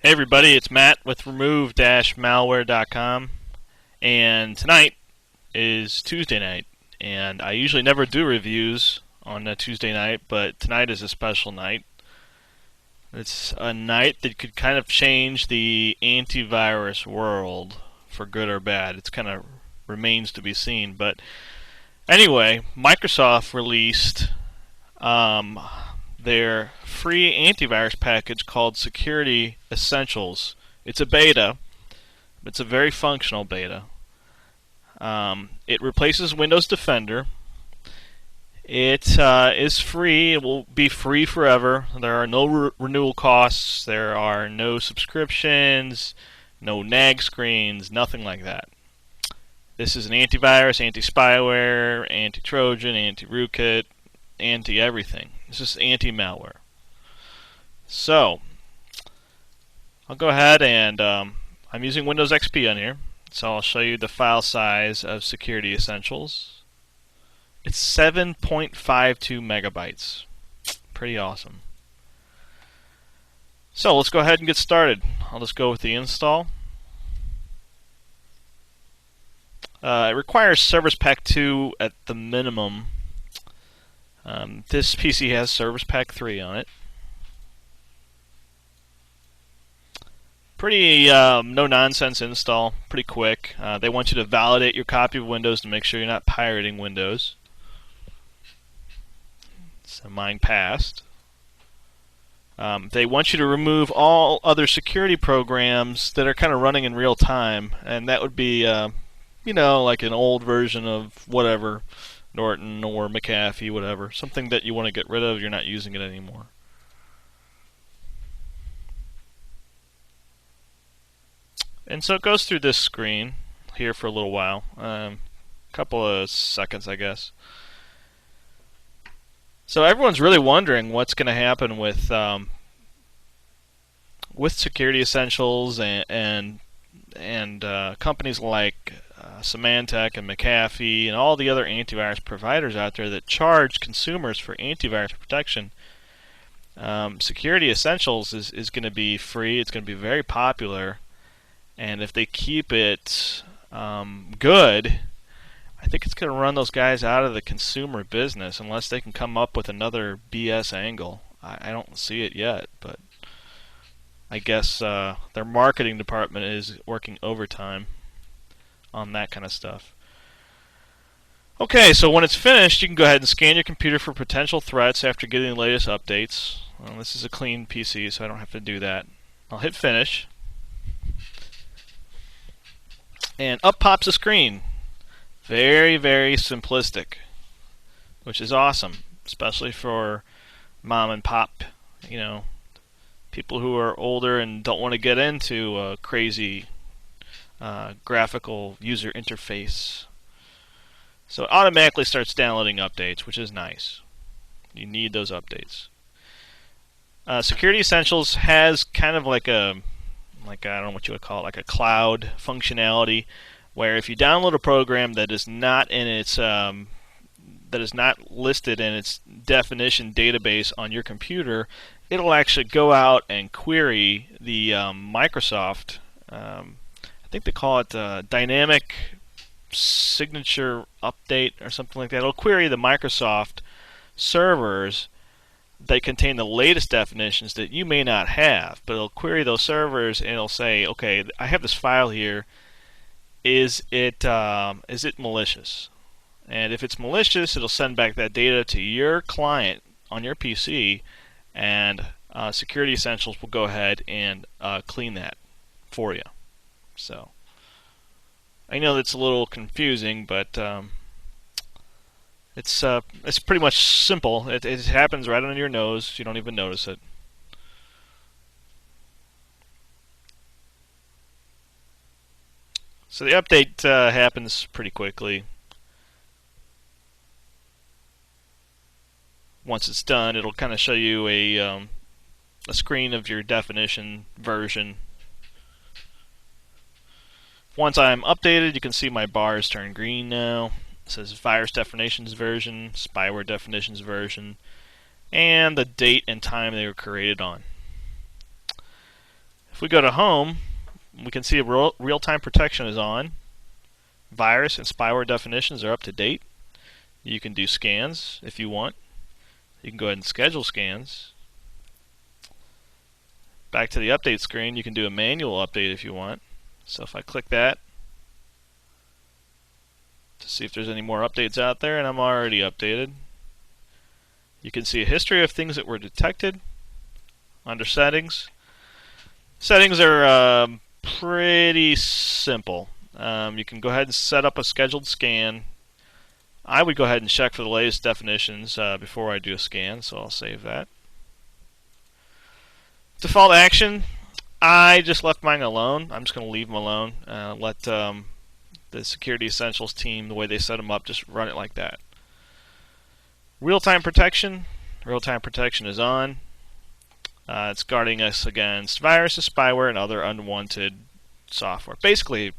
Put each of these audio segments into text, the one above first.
Hey everybody, it's Matt with remove-malware.com, and tonight is Tuesday night, and I usually never do reviews on a Tuesday night, but tonight is a special night. It's a night that could kind of change the antivirus world for good or bad. It's kind of remains to be seen, but anyway, Microsoft released their free antivirus package called Security Essentials. It's a beta. It's a very functional beta. It replaces Windows Defender. It is free. It will be free forever. There are no renewal costs. There are no subscriptions, no nag screens, nothing like that. This is an antivirus, anti-spyware, anti-Trojan, anti-rootkit, anti-everything. This is anti-malware. So, I'll go ahead and I'm using Windows XP on here. So I'll show you the file size of Security Essentials. It's 7.52 megabytes. Pretty awesome. So let's go ahead and get started. I'll just go with the install. It requires Service Pack 2 at the minimum. This PC has Service Pack 3 on it. Pretty no-nonsense install, pretty quick. They want you to validate your copy of Windows to make sure you're not pirating Windows. So mine passed. They want you to remove all other security programs that are kind of running in real time, and that would be, like an old version of whatever, Norton or McAfee, whatever. Something that you want to get rid of, you're not using it anymore. And so it goes through this screen here for a little while, a couple of seconds, I guess. So everyone's really wondering what's going to happen with Security Essentials and companies like Symantec and McAfee and all the other antivirus providers out there that charge consumers for antivirus protection. Security Essentials is going to be free. It's going to be very popular. And if they keep it good, I think it's going to run those guys out of the consumer business unless they can come up with another BS angle. I don't see it yet, but I guess their marketing department is working overtime on that kind of stuff. Okay, so when it's finished, you can go ahead and scan your computer for potential threats after getting the latest updates. Well, this is a clean PC, so I don't have to do that. I'll hit finish. And up pops a screen. Very, very simplistic, which is awesome, especially for mom and pop, people who are older and don't want to get into a crazy graphical user interface. So it automatically starts downloading updates, which is nice. You need those updates. Security Essentials has kind of like I don't know what you would call it, like a cloud functionality, where if you download a program that is not in its that is not listed in its definition database on your computer, it'll actually go out and query the Microsoft. I think they call it dynamic signature update or something like that. It'll query the Microsoft servers that contain the latest definitions that you may not have, but it'll query those servers and it'll say, okay, I have this file here. Is it malicious? And if it's malicious, it'll send back that data to your client on your PC, and Security Essentials will go ahead and clean that for you. So I know that's a little confusing, but it's pretty much simple. It happens right on your nose. You don't even notice it. So the update happens pretty quickly. Once it's done, it'll kind of show you a screen of your definition version. Once I'm updated, you can see my bars turn green now. It says virus definitions version, spyware definitions version, and the date and time they were created on. If we go to home, we can see real-time protection is on. Virus and spyware definitions are up to date. You can do scans if you want. You can go ahead and schedule scans. Back to the update screen, you can do a manual update if you want. So if I click that to see if there's any more updates out there, and I'm already updated. You can see a history of things that were detected. Under settings. Settings are pretty simple. You can go ahead and set up a scheduled scan. I would go ahead and check for the latest definitions before I do a scan, so I'll save that. Default action, I just left mine alone. I'm just going to leave them alone. Let the Security Essentials team, the way they set them up, just run it like that. Real-time protection. Real-time protection is on. It's guarding us against viruses, spyware, and other unwanted software. Basically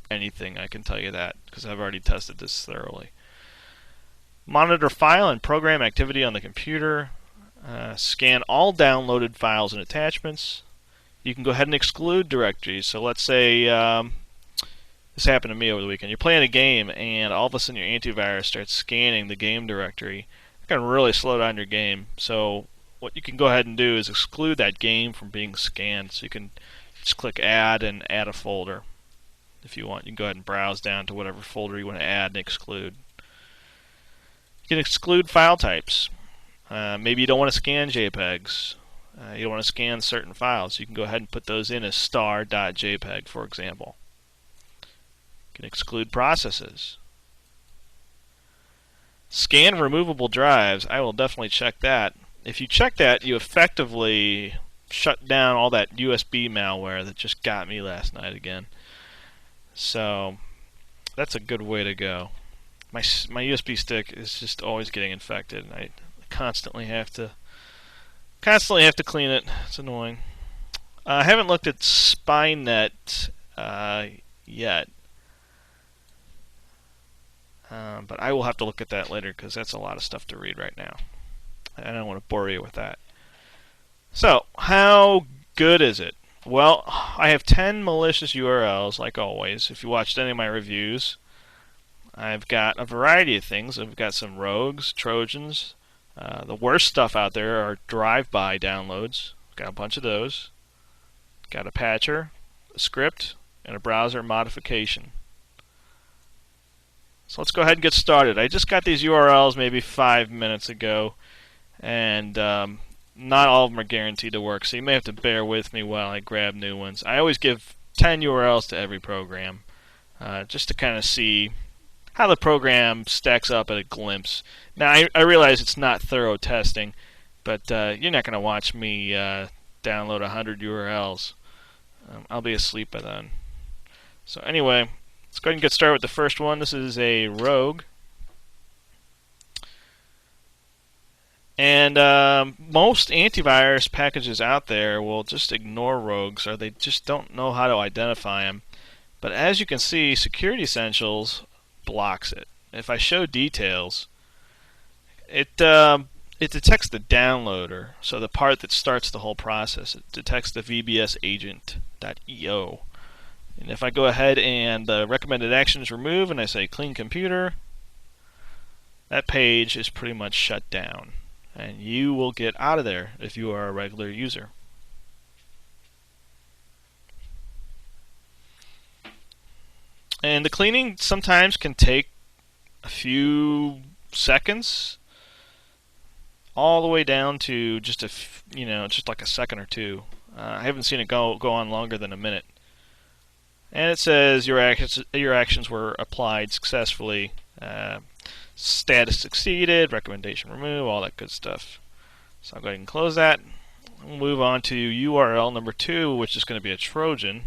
anything, I can tell you that, because I've already tested this thoroughly. Monitor file and program activity on the computer. Scan all downloaded files and attachments. You can go ahead and exclude directories. So let's say this happened to me over the weekend. You're playing a game and all of a sudden your antivirus starts scanning the game directory. It can really slow down your game. So what you can go ahead and do is exclude that game from being scanned. So you can just click add and add a folder if you want. You can go ahead and browse down to whatever folder you want to add and exclude. You can exclude file types. Maybe you don't want to scan JPEGs. You don't want to scan certain files. You can go ahead and put those in as star.jpg, for example. You can exclude processes. Scan removable drives. I will definitely check that. If you check that, you effectively shut down all that USB malware that just got me last night again. So that's a good way to go. My USB stick is just always getting infected. I constantly have to clean it. It's annoying. I haven't looked at Spynet yet, but I will have to look at that later because that's a lot of stuff to read right now. I don't want to bore you with that. So, how good is it? Well, I have 10 malicious URLs, like always. If you watched any of my reviews, I've got a variety of things. I've got some rogues, Trojans. The worst stuff out there are drive-by downloads. Got a bunch of those. Got a patcher, a script, and a browser modification. So let's go ahead and get started. I just got these URLs maybe 5 minutes ago, and not all of them are guaranteed to work, so you may have to bear with me while I grab new ones. I always give 10 URLs to every program, just to kind of see how the program stacks up at a glimpse. Now, I realize it's not thorough testing, but you're not going to watch me download 100 URLs. I'll be asleep by then. So anyway, let's go ahead and get started with the first one. This is a rogue. And most antivirus packages out there will just ignore rogues, or they just don't know how to identify them. But as you can see, Security Essentials blocks it. If I show details, it detects the downloader, so the part that starts the whole process. It detects the VBS agent.io. And if I go ahead and the recommended actions remove and I say clean computer, that page is pretty much shut down. And you will get out of there if you are a regular user. And the cleaning sometimes can take a few seconds, all the way down to just just like a second or two. I haven't seen it go on longer than a minute. And it says your actions were applied successfully. Status succeeded, recommendation remove, all that good stuff. So I'll go ahead and close that. We'll move on to URL number 2, which is going to be a Trojan.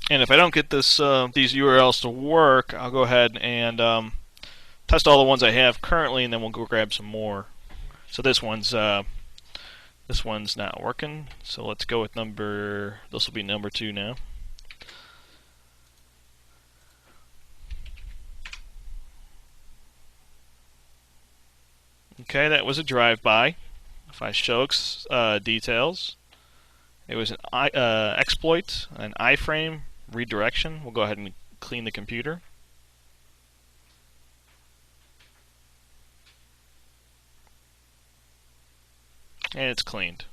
And if I don't get these URLs to work, I'll go ahead and test all the ones I have currently, and then we'll go grab some more. So this one's This one's not working, so let's go with this will be number 2 now. Okay, that was a drive-by. If I show details, it was an exploit, an iframe redirection. We'll go ahead and clean the computer. And it's cleaned.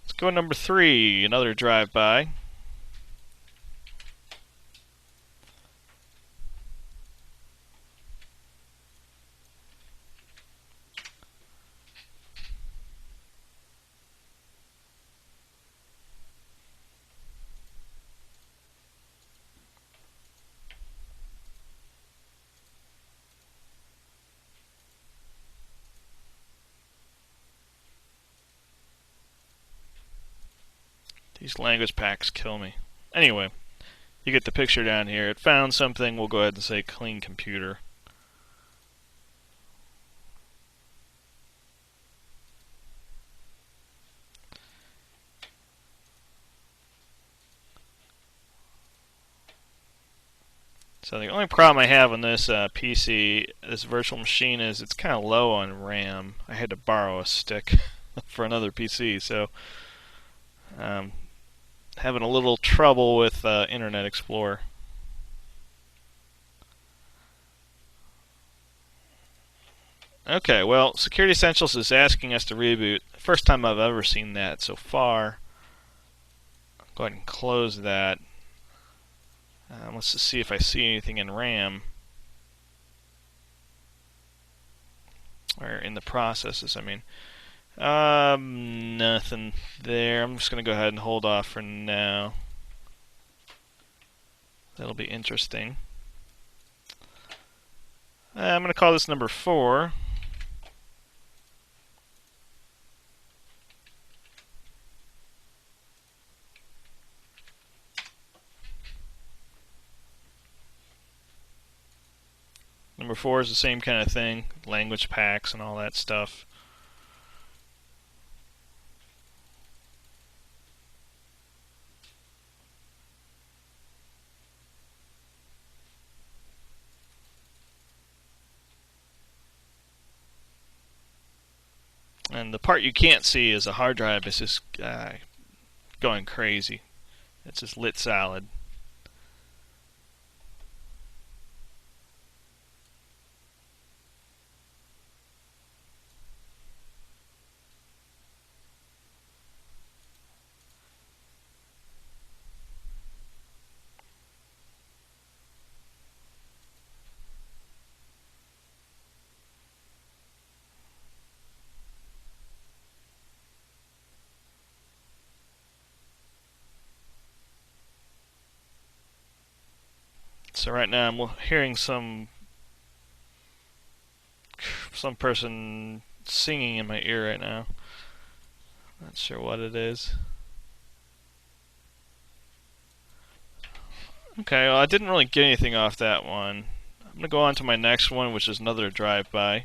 Let's go to number 3, another drive-by. These language packs kill me. Anyway, you get the picture down here. It found something. We'll go ahead and say clean computer. So the only problem I have on this PC, this virtual machine, is it's kind of low on RAM. I had to borrow a stick for another PC, so having a little trouble with Internet Explorer. Okay, well, Security Essentials is asking us to reboot. First time I've ever seen that so far. Go ahead and close that. Let's just see if I see anything in RAM. Or in the processes, I mean. Nothing there. I'm just going to go ahead and hold off for now. That'll be interesting. I'm going to call this number 4. Number 4 is the same kind of thing, language packs and all that stuff. And the part you can't see is a hard drive is just going crazy. It's just lit salad. So right now I'm hearing some person singing in my ear right now. Not sure what it is. Okay, well I didn't really get anything off that one. I'm going to go on to my next one, which is another drive-by.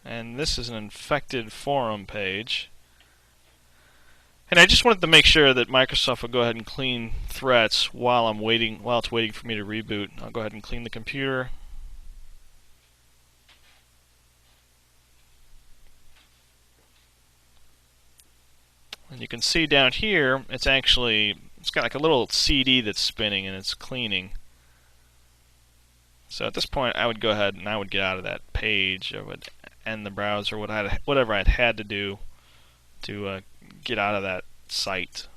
And this is an infected forum page. And I just wanted to make sure that Microsoft would go ahead and clean threats while it's waiting for me to reboot. I'll go ahead and clean the computer. And you can see down here, it's got like a little CD that's spinning and it's cleaning. So at this point, I would go ahead and I would get out of that page. I would end the browser, whatever I'd had to do to get out of that site.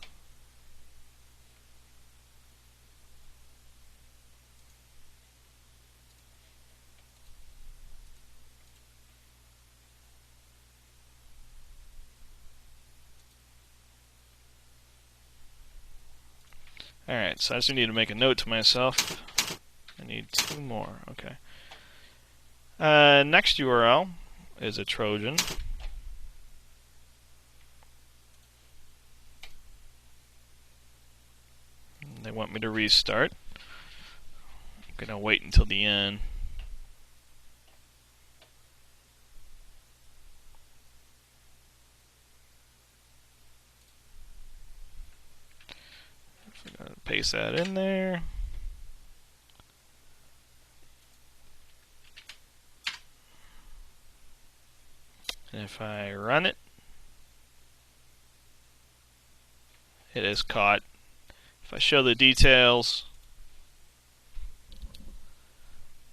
Alright, so I just need to make a note to myself. I need 2 more, okay. Next URL is a Trojan. They want me to restart. I'm gonna wait until the end. I'm gonna paste that in there. And if I run it, it is caught. If I show the details,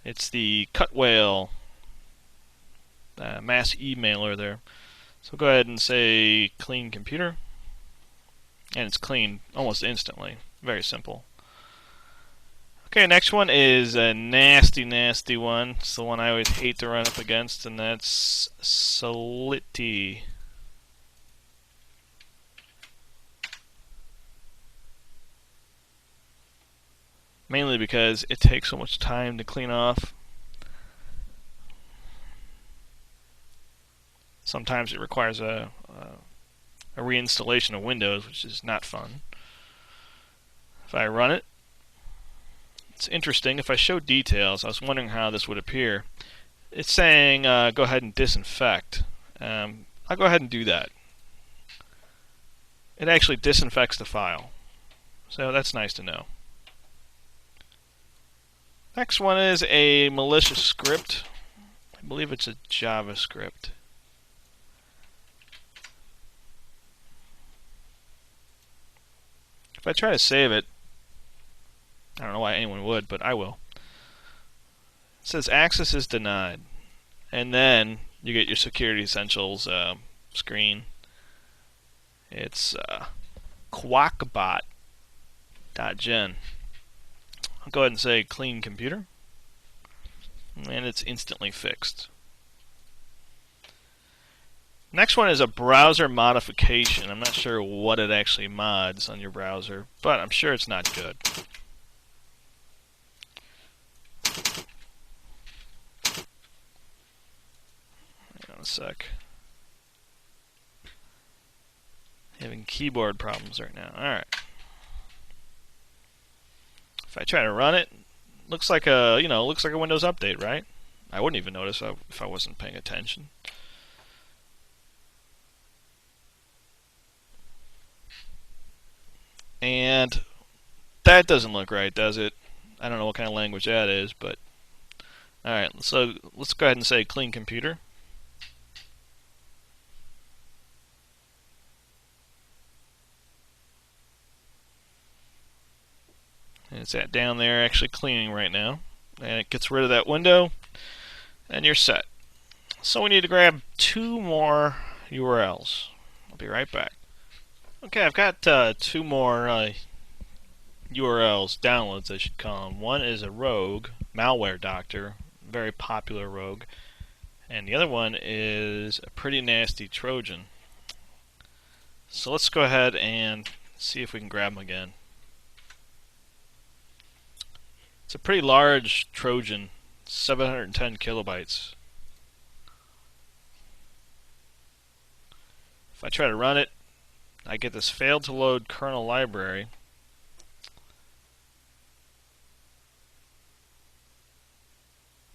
it's the cut whale mass emailer there. So go ahead and say clean computer, and it's clean almost instantly. Very simple. Okay, next one is a nasty, nasty one. It's the one I always hate to run up against, and that's Solidity. Mainly because it takes so much time to clean off. Sometimes it requires a reinstallation of Windows, which is not fun. If I run it, it's interesting. If I show details, I was wondering how this would appear. It's saying go ahead and disinfect. I'll go ahead and do that. It actually disinfects the file. So that's nice to know. Next one is a malicious script. I believe it's a JavaScript. If I try to save it, I don't know why anyone would, but I will. It says access is denied. And then you get your Security Essentials screen. It's quackbot.gen. I'll go ahead and say clean computer. And it's instantly fixed. Next one is a browser modification. I'm not sure what it actually mods on your browser, but I'm sure it's not good. Hang on a sec. Having keyboard problems right now. Alright. If I try to run it, looks like a looks like a Windows update, right? I wouldn't even notice if I wasn't paying attention. And that doesn't look right, does it? I don't know what kind of language that is, but alright, so let's go ahead and say clean computer. And it's down there actually cleaning right now. And it gets rid of that window, and you're set. So we need to grab 2 more URLs. I'll be right back. Okay, I've got 2 more URLs, downloads I should call them. One is a rogue, malware doctor, very popular rogue. And the other one is a pretty nasty Trojan. So let's go ahead and see if we can grab them again. It's a pretty large Trojan, 710 kilobytes. If I try to run it, I get this failed to load kernel library.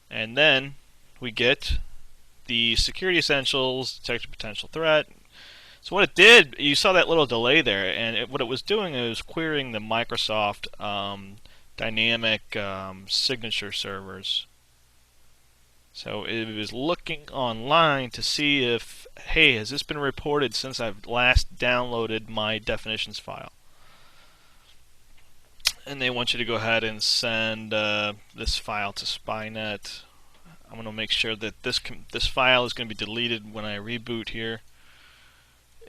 And then we get the Security Essentials Detect Potential Threat. So what it did, you saw that little delay there, and what it was doing is querying the Microsoft dynamic signature servers. So it was looking online to see if, hey, has this been reported since I've last downloaded my definitions file? And they want you to go ahead and send this file to Spynet. I'm going to make sure that this file is going to be deleted when I reboot here,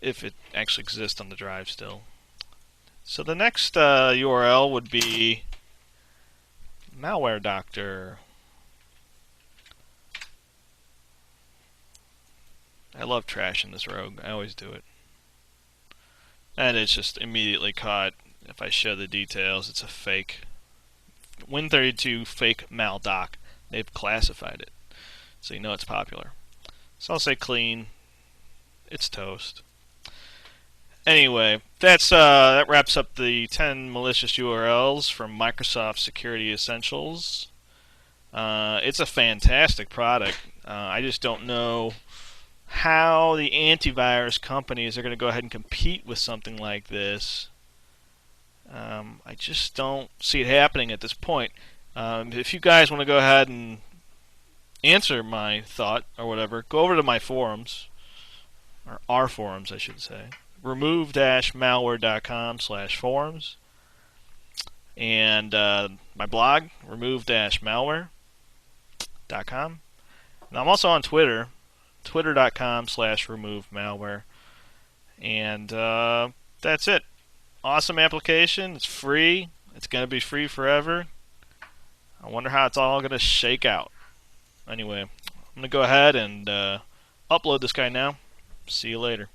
if it actually exists on the drive still. So the next URL would be malware doctor. I love trashing this rogue. I always do it. And it's just immediately caught. If I show the details, it's a fake Win32 fake maldoc. They've classified it, so you know it's popular. So I'll say clean. It's toast. Anyway, that wraps up the 10 malicious URLs from Microsoft Security Essentials. It's a fantastic product. I just don't know how the antivirus companies are going to go ahead and compete with something like this. I just don't see it happening at this point. If you guys want to go ahead and answer my thought or whatever, go over to my forums, or our forums, I should say. remove-malware.com/forums, and my blog, remove-malware.com. And I'm also on Twitter, twitter.com/remove-malware. And that's it. Awesome application. It's free. It's going to be free forever. I wonder how it's all going to shake out. Anyway, I'm going to go ahead and upload this guy now. See you later.